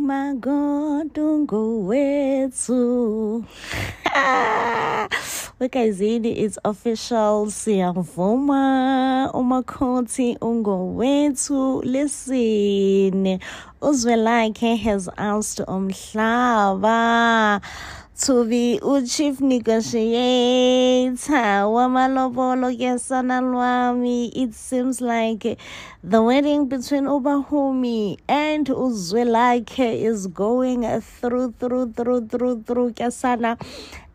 umagodu ngowethu. Wekazini, it's official. Siyavuma umakoti ungowethu. Listen, Uzwelakhe has asked Umhlaba to be chief negotiator wamalobolo kesana lwami. It seems like the wedding between Ubahumi and Uzwelakhe is going through kesana,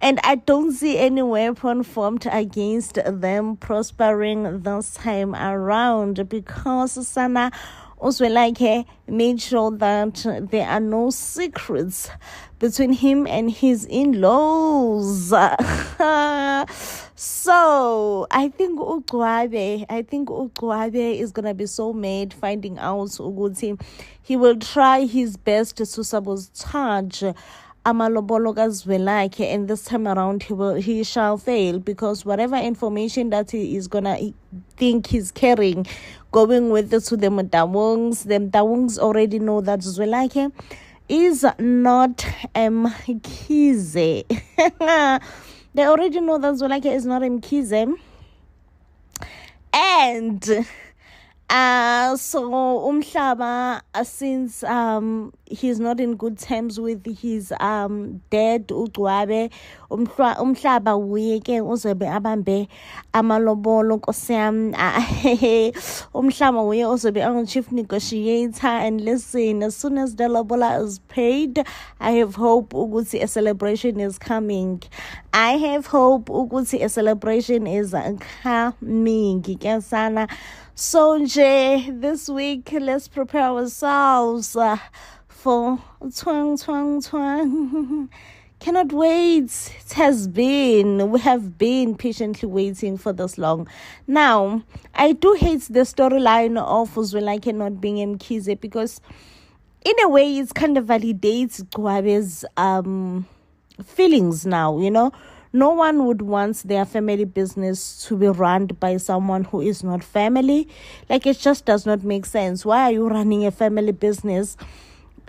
and I don't see any weapon formed against them prospering this time around, because Sana Uzwelakhe made sure that there are no secrets between him and his in-laws. So I think Ugwabe is gonna be so mad finding out Uguti. He will try his best to sabotage amalobolo kaZwelakhe, and this time around he shall fail, because whatever information that he is gonna think he's carrying, going with it to the Mdawungs already know that Zwelakhe is not Mkhize. They already know that Zwelakhe is not Mkhize. And so Umhlaba, since he's not in good terms with his dad uGcwabe, Umhlaba uye ke uzobe abambe amalobolo Nkosi yami. Umhlaba uye uzobe chief negotiator. And listen, as soon as the lobola is paid, I have hope ukuthi a celebration is coming. I have hope ukuthi a celebration is coming. Kesana. So this week, let's prepare ourselves for twang. Cannot wait. We have been patiently waiting for this long. Now, I do hate the storyline of Zwelakhe not being Mkhize, because in a way it kind of validates Gwabe's feelings now, you know. No one would want their family business to be run by someone who is not family. Like, it just does not make sense. Why are you running a family business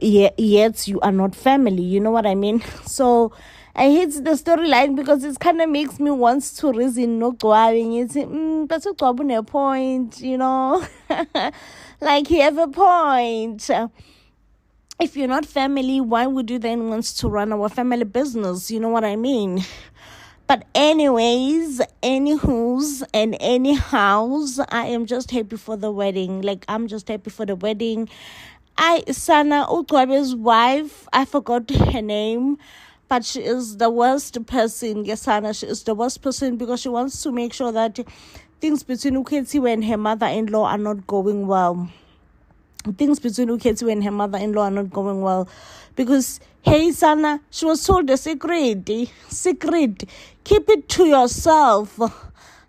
yet you are not family? You know what I mean? So I hate the storyline, because it kind of makes me want to reason no Gwabe. It's but Gwabe a point, you know. Like, he have a point. If you're not family, why would you then want to run our family business? You know what I mean? But anyways, anywho's and anyhows, I am just happy for the wedding. Like, I'm just happy for the wedding. Sana Ugwabe's wife, I forgot her name, but she is the worst person. Yes, Sana, she is the worst person, because she wants to make sure that things between Ukhethiwe and her mother-in-law are not going well. Things between Ukhethiwe and her mother-in-law are not going well, because hey Sana, she was told a secret. Keep it to yourself.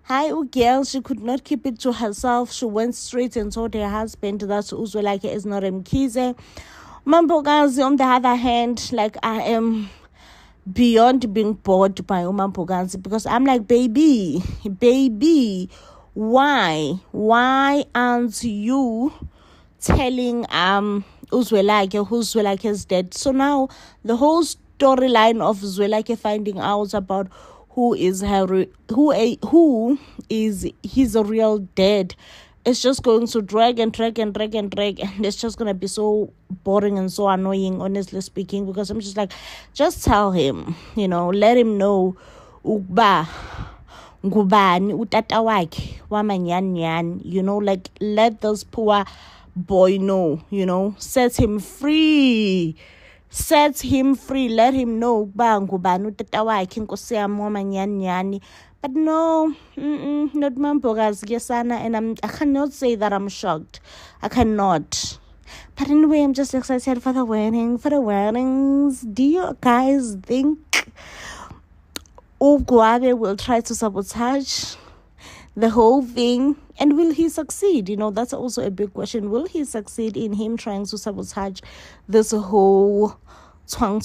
Hi girl, she could not keep it to herself. She went straight and told her husband that Uzwelakhe is not Mkhize. Mampokazi, on the other hand, like, I am beyond being bored by Mampokazi, because I'm like, baby, why aren't you telling Uzwelakhe Zwelakhe is dead? So now the whole storyline of Zwelakhe finding out about who is his real dad is just going to drag, and it's just gonna be so boring and so annoying, honestly speaking, because I'm just like, just tell him, you know, let him know ukuba ngubani utata wakhe wamanyanyan, you know, like, let this poor boy know, you know, set him free, let him know ngubani utata wakhe Nkosi yami wamanyanyani. But no, not Mampokazi Gesana, and I cannot say that I'm shocked. I cannot. But anyway, I'm just excited for the weddings. Do you guys think Ugwabe will try to sabotage the whole thing? And will he succeed? You know, that's also a big question. Will he succeed in him trying to sabotage this whole twang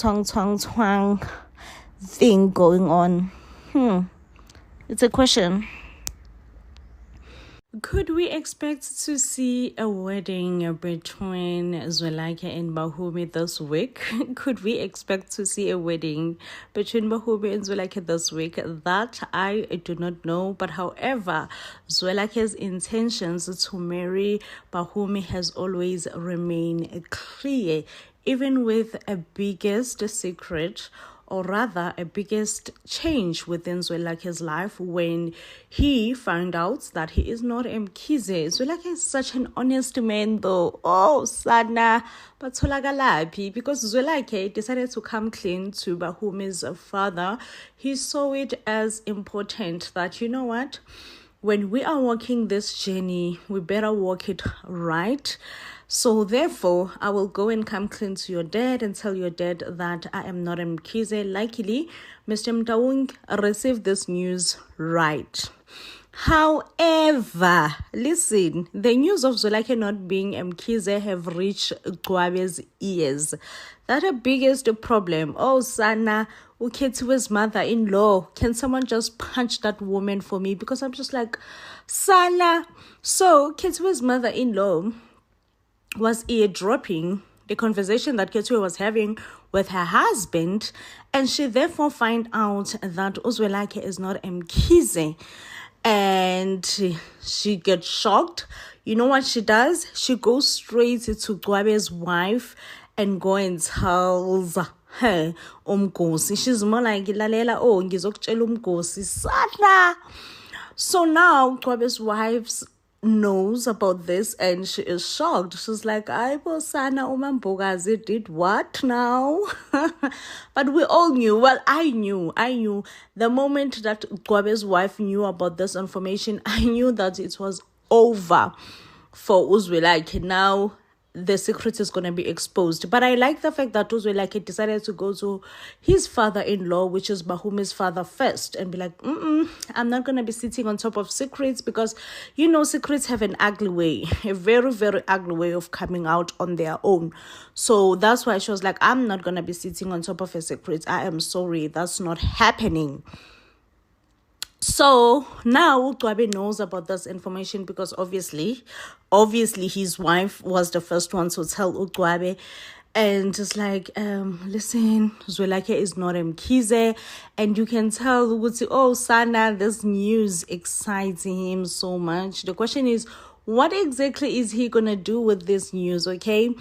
thing going on? It's a question. Could we expect to see a wedding between Zwelakhe and Bahumi this week? Could we expect to see a wedding between Bahumi and Zwelakhe this week? That I do not know. But however, Zwelakhe's intentions to marry Bahumi has always remained clear, even with a biggest secret, or rather a biggest change within Zwelakhe's life when he found out that he is not Mkhize. Zwelakhe is such an honest man though. Oh, Sana, but Tolagalaphi, because Zwelakhe decided to come clean to Bahumi's father. He saw it as important that, you know what, when we are walking this journey, we better walk it right. So therefore, I will go and come clean to your dad and tell your dad that I am not Mkhize. Luckily, Mr. Mtaung received this news right. However, listen, the news of Zwelakhe not being Mkhize have reached Gwabe's ears. That's the biggest problem. Oh, Sana, Ukhethiwe's mother-in-law, can someone just punch that woman for me? Because I'm just like, Sana. So, Ukhethiwe's mother-in-law was eardropping the conversation that Ketue was having with her husband, and she therefore find out that Zwelakhe is not Mkhize, and she gets shocked. You know what she does? She goes straight to Gwabe's wife and go and tells her umgosi. She's more like, lalela, oh, ngizokutshela umgosi sana. So now Gwabe's wife knows about this and she is shocked. She's like, Aibo sana umambogazi did what now? But we all knew. Well, I knew the moment that Gwabe's wife knew about this information, I knew that it was over for Zwelakhe. Now the secret is going to be exposed. But I like the fact that Zwelakhe decided to go to his father-in-law, which is Bahumi's father, first, and be like, I'm not going to be sitting on top of secrets, because, you know, secrets have an ugly way, a very, very ugly way of coming out on their own. So that's why she was like, I'm not going to be sitting on top of a secret. I am sorry, that's not happening. So now Gwabe knows about this information, because obviously his wife was the first one to tell Gwabe, and just like, listen, Zwelakhe is not Mkhize, and you can tell, oh, Sana, this news excites him so much. The question is, what exactly is he gonna do with this news? Okay,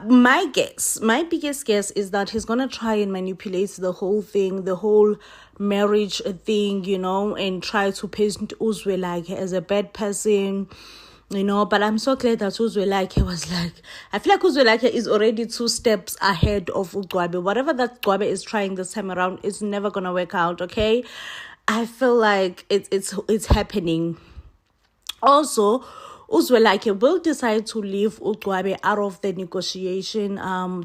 my biggest guess is that he's gonna try and manipulate the whole thing, the whole marriage thing, you know, and try to paint Zwelakhe as a bad person, you know. But I'm so glad that Zwelakhe was like, I feel like Zwelakhe is already 2 steps ahead of Gwabe. Whatever that Gwabe is trying this time around is never gonna work out. Okay, I feel like it's happening. Also, Zwelakhe will decide to leave Gwabe out of the negotiation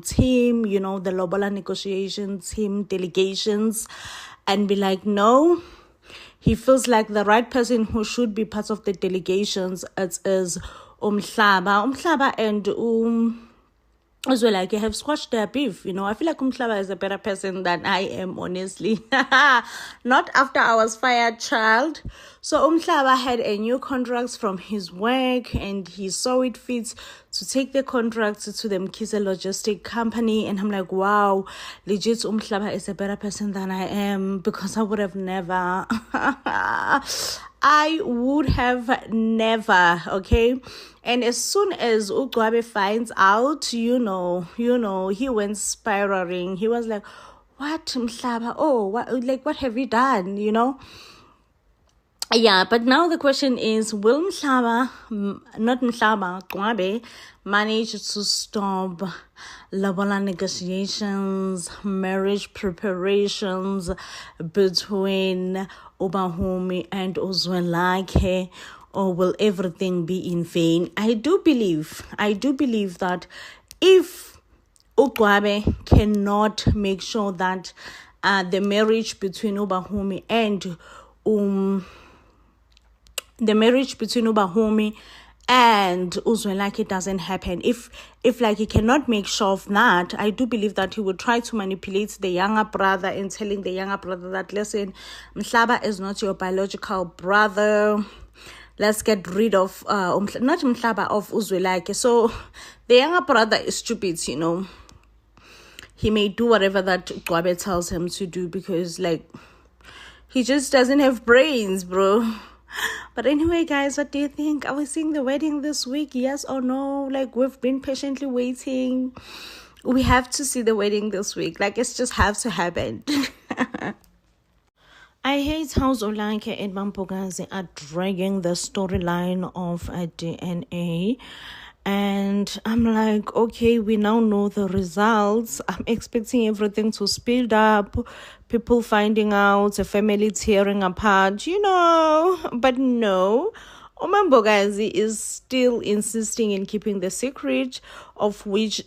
team, you know, the Lobola negotiation team delegations, and be like, no, he feels like the right person who should be part of the delegations is Umhlaba and Zwelakhe have squashed their beef. You know, I feel like Umhlaba is a better person than I am, honestly. Not after I was fired, child. So Umhlaba had a new contract from his work, and he saw it fit to take the contract to the Mkhize Logistic Company. And I'm like, wow, legit, Umhlaba is a better person than I am, because I would have never. I would have never, okay? And as soon as Gwabe finds out, you know, he went spiraling. He was like, what, Mhlaba? Oh, what have you done, you know? Yeah, but now the question is, will Gwabe manage to stop Lobola negotiations, marriage preparations between Bahumi and Zwelakhe, or will everything be in vain? I do believe that if Gwabe cannot make sure that the marriage between Bahumi and Zwelakhe doesn't happen, if like he cannot make sure of that, I do believe that he would try to manipulate the younger brother and telling the younger brother that, listen, Mhlaba is not your biological brother. let's get rid of not Mhlaba, of Uzwelakhe. So the younger brother is stupid, you know. He may do whatever that Gwabe tells him to do because, like, he just doesn't have brains, bro. But anyway, guys, what do you think? Are we seeing the wedding this week? Yes or no? Like, we've been patiently waiting. We have to see the wedding this week. Like, it's just have to happen. I hate how Zwelakhe and Mampokazi are dragging the storyline of a DNA. And I'm like, okay, we now know the results. I'm expecting everything to speed up, people finding out, a family tearing apart, you know. But no, Mampokazi is still insisting in keeping the secret, of which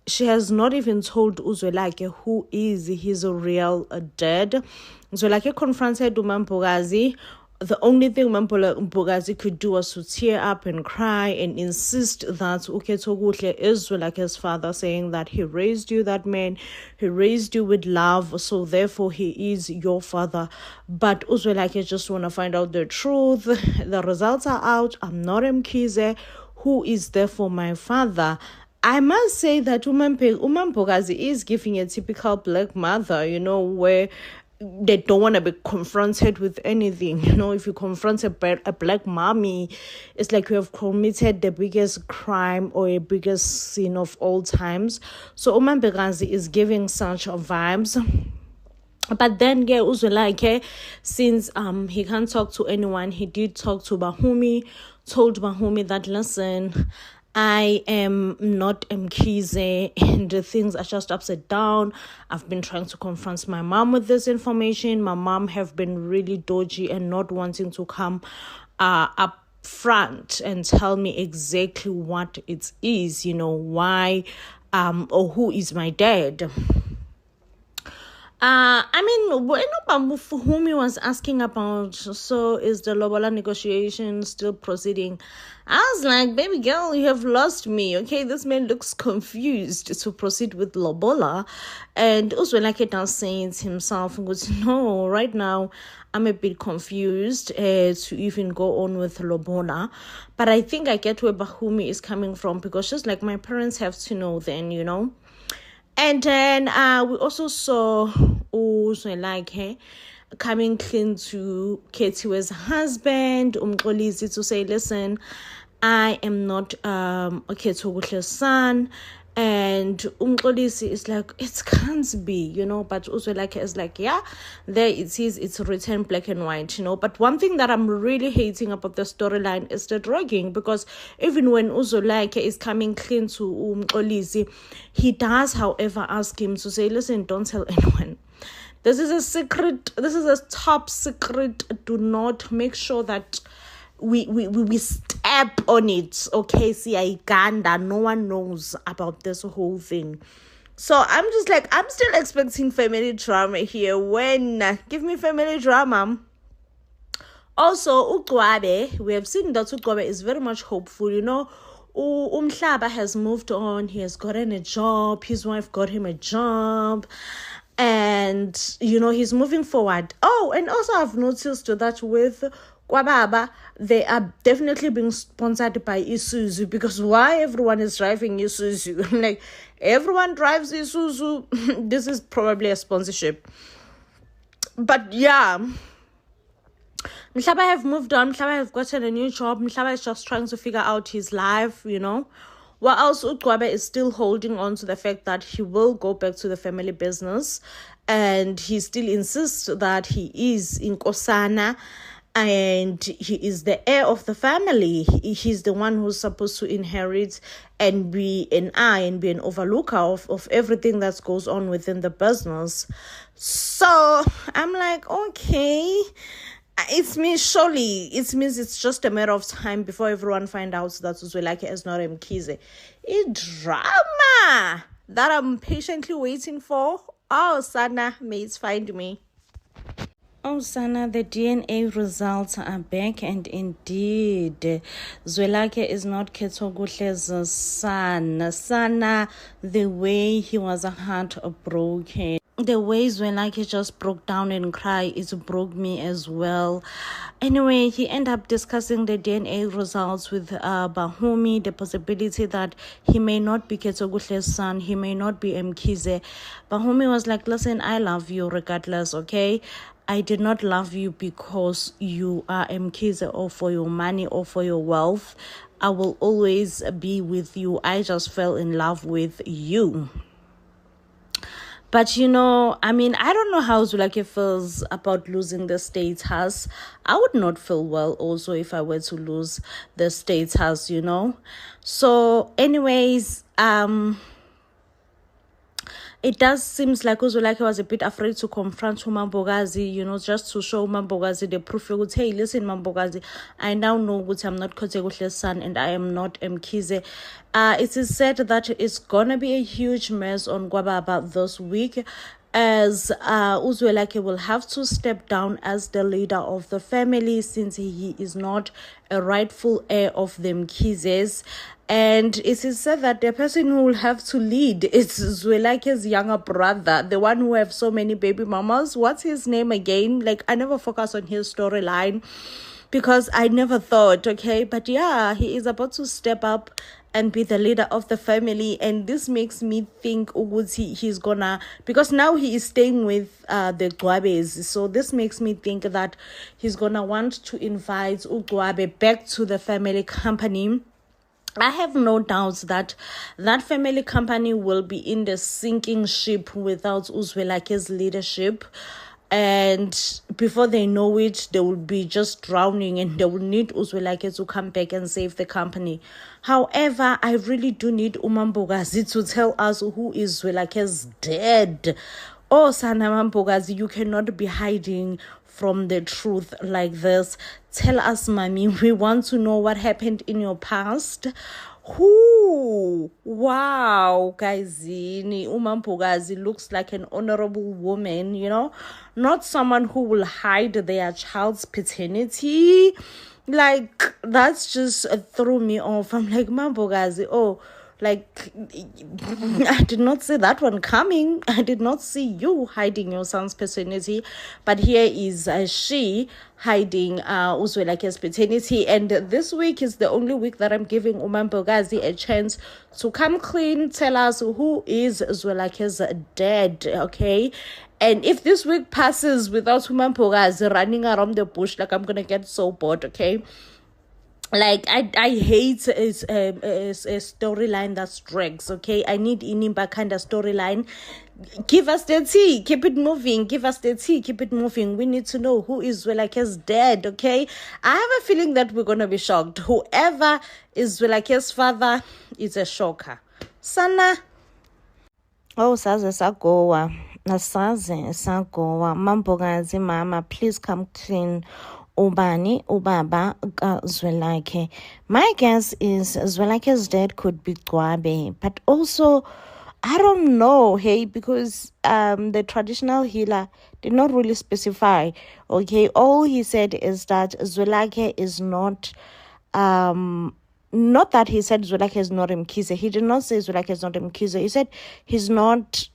she has not even told Uzwelakhe who is his real dad. Zwelakhe confronted Mampokazi. The only thing Mampokazi could do was to tear up and cry and insist that Uketogule is Zwelakhe's father, saying that he raised you, that man, he raised you with love, so therefore he is your father. But Uzwelakhe just want to find out the truth. The results are out. I'm not Mkhize. Who is therefore my father? I must say that Mampokazi is giving a typical black mother, you know, where they don't want to be confronted with anything. You know, if you confront a black mommy, it's like you have committed the biggest crime or a biggest sin of all times. So Mampokazi is giving such vibes. But then Uzwelakhe, since he can't talk to anyone, he did talk to Bahumi, told Bahumi that, listen, I am not Mkhize and things are just upside down. I've been trying to confront my mom with this information. My mom have been really dodgy and not wanting to come up front and tell me exactly what it is, you know, why or who is my dad. I mean, when Bahumi was asking about, so is the Lobola negotiation still proceeding? I was like, baby girl, you have lost me, okay? This man looks confused to proceed with Lobola. And Uzwelakhe does saying to himself, no, right now, I'm a bit confused to even go on with Lobola. But I think I get where Bahumi is coming from, because just like my parents have to know then, you know. And then we also saw Uzwelakhe coming clean to Kethiwe's husband, Umxolisi, to say, listen, I am not Ketogutle's son. And Umxolisi is like, it can't be, you know. But Uzwelakhe is like, yeah, there it is. It's written black and white, you know. But one thing that I'm really hating about the storyline is the dragging, because even when Uzwelakhe is coming clean to Umxolisi, he does, however, ask him to say, listen, don't tell anyone. This is a secret. This is a top secret. Do not, make sure that we step on it, okay? See, Ganda, no one knows about this whole thing. So I'm just like, I'm still expecting family drama here. When give me family drama. Also, Ugwabe, we have seen that Ugwabe is very much hopeful, you know. Mhlaba has moved on. He has gotten a job. His wife got him a job. And, you know, he's moving forward. Oh, and also I've noticed that with Kwababa, they are definitely being sponsored by Isuzu, because why everyone is driving Isuzu? Like, everyone drives Isuzu. This is probably a sponsorship. But yeah, Mhlaba have moved on. Mhlaba have gotten a new job. Mhlaba is just trying to figure out his life, you know. While also Ugwabe is still holding on to the fact that he will go back to the family business, and he still insists that he is Inkosana and he is the heir of the family. He's the one who's supposed to inherit and be an eye and be an overlooker of everything that goes on within the business. So I'm like, okay, it means it's just a matter of time before everyone find out that Uzwelakhe is not Mkhize. It's drama that I'm patiently waiting for. Oh, Sana, mates, find me. Oh, Sana, the DNA results are back, and indeed, Zwelakhe is not Ketogutle's son. Sana, the way he was heartbroken. the ways when like he just broke down and cried, it broke me as well. Anyway, he ended up discussing the DNA results with Bahumi, the possibility that he may not be Ketogutle's son, he may not be Mkhize. Bahumi was like, listen, I love you regardless, okay? I did not love you because you are Mkhize or for your money or for your wealth. I will always be with you. I just fell in love with you. But I don't know how Zwelakhe feels about losing the State's house. I would not feel well also if I were to lose the State's house, So anyways, it does seems like Zwelakhe was a bit afraid to confront uMampokazi, just to show uMampokazi the proof. Hey, listen, Mampokazi, I now know that I'm not Kotekuhle's son and I am not Mkhize. It is said that it's gonna be a huge mess on Gwababa this week, as Zwelakhe will have to step down as the leader of the family since he is not a rightful heir of the Mkhizes. And it is said that the person who will have to lead is Zwelakhe's younger brother, the one who have so many baby mamas. What's his name again? Like, I never focus on his storyline because I never thought, okay? But yeah, he is about to step up and be the leader of the family. And this makes me think he's gonna, because now he is staying with the Gwabes. So this makes me think that he's gonna want to invite Ugwabe back to the family company. I have no doubts that that family company will be in the sinking ship without Zwelakhe's leadership. And before they know it, they will be just drowning and they will need Zwelakhe to come back and save the company. However, I really do need uMampokazi to tell us who is Zwelakhe's dad. Oh, Sana Mampokazi, you cannot be hiding from the truth like this. Tell us, mommy, we want to know what happened in your past. Who? Wow, guysini, uMampokazi looks like an honorable woman, not someone who will hide their child's paternity. Like, that's just threw me off. I'm like, Mampokazi, I did not see that one coming. I did not see you hiding your son's paternity. But here is she hiding Zwelakhe's paternity. And this week is the only week that I'm giving uMampokazi a chance to come clean, tell us who is Zwelakhe's dad, okay? And if this week passes without uMampokazi running around the bush, like, I'm going to get so bored, okay? Like, I hate a storyline that drags, okay? I need Inimba kind of storyline. Give us the tea, keep it moving. Give us the tea, keep it moving. We need to know who is Zwelakhe's dad, okay? I have a feeling that we're going to be shocked. Whoever is Zwelakhe's father is a shocker. Sana. Oh, saze sagowa. Nasaze sagowa. Mampokazi, mama, please come clean. Ubani, Ubaba, Zwelakhe. My guess is Zwelakhe's dad could be Gwabe, but also, I don't know, hey, because the traditional healer did not really specify, okay? All he said is that Zwelakhe is not that he said Zwelakhe is not Mkhize. He did not say Zwelakhe is not Mkhize. He said he's not,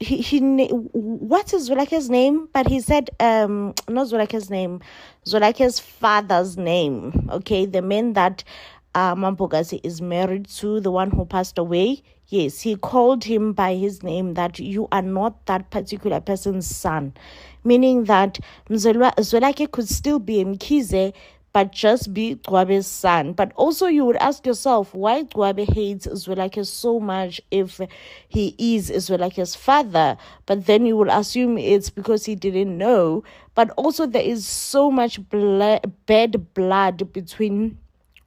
what is Zwelakhe's name? But he said, not Zwelakhe's name, Zwelakhe's father's name, okay? The man that Mampokazi is married to, the one who passed away. Yes, he called him by his name, that you are not that particular person's son. Meaning that Zwelakhe could still be Mkhize, but just be Gwabe's son. But also you would ask yourself, why Gwabe hates Zwelakhe so much if he is Zwelakhe's father? But then you would assume it's because he didn't know. But also there is so much bad blood between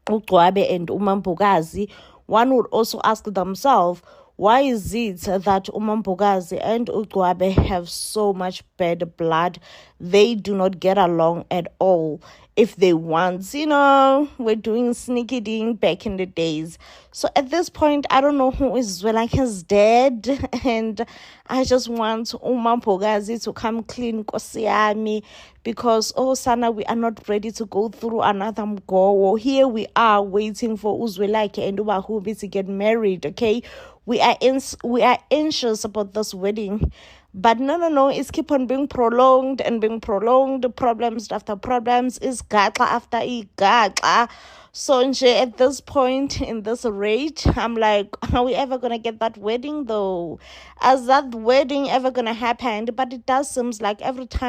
Gwabe and uMampokazi. One would also ask themselves, why is it that uMampokazi and Ugwabe have so much bad blood? They do not get along at all. If they once, were doing sneaky ding back in the days. So at this point, I don't know who is Zwelakhe's dad. And I just want uMampokazi to come clean, Kosiami, because, Sana, we are not ready to go through another mgowo. Here we are waiting for Zwelakhe and Ubahubi to get married, okay? we are anxious about this wedding. But no, it's keep on being prolonged and being prolonged, problems after problems, is gaxa after gaxa. So nje, at this point in this rate, I'm like, are we ever gonna get that wedding though? Is that wedding ever gonna happen? But it does seems like every time